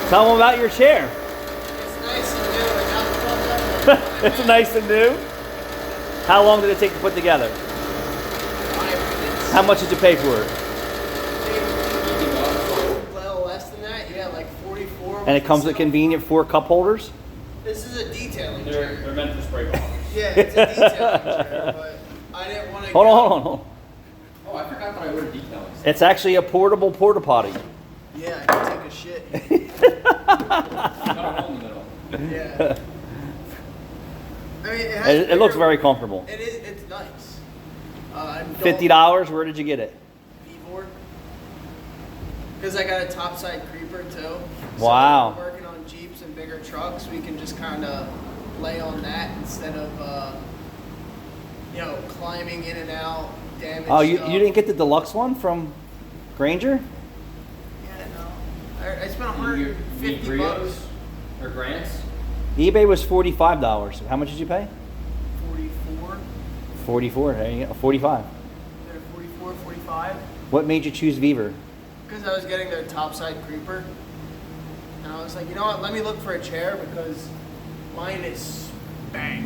Tell them about your chair. It's nice and new. I got the fuck up. It's nice and new. How long did it take to put together? 5 minutes. How much did you pay for it? Well, less than that. Yeah, like 44. And it comes with convenient 4 cup holders? This is a detailing chair. They're meant for spray bottles. Yeah, it's a detailing chair, but I didn't want to. Hold on. Oh, I forgot that I ordered detailing. It's actually a portable porta potty. Yeah, I can take a shit. Got a hole in the middle. Yeah. I mean, it has It looks very comfortable. It is. It's nice. $50. Where did you get it? V-board. Because I got a topside creeper too. So Wow. if we're working on Jeeps and bigger trucks, we can just kind of lay on that instead of climbing in and out, damage. Oh, you stuff. didn't get the deluxe one from Granger? Yeah, no. I spent $150 bucks. Or grants? eBay was $45. How much did you pay? 44. 44. There you go. 45. They're 44, 45. What made you choose Beaver? Because I was getting their topside creeper. And I was like, you know what, let me look for a chair because mine is spank.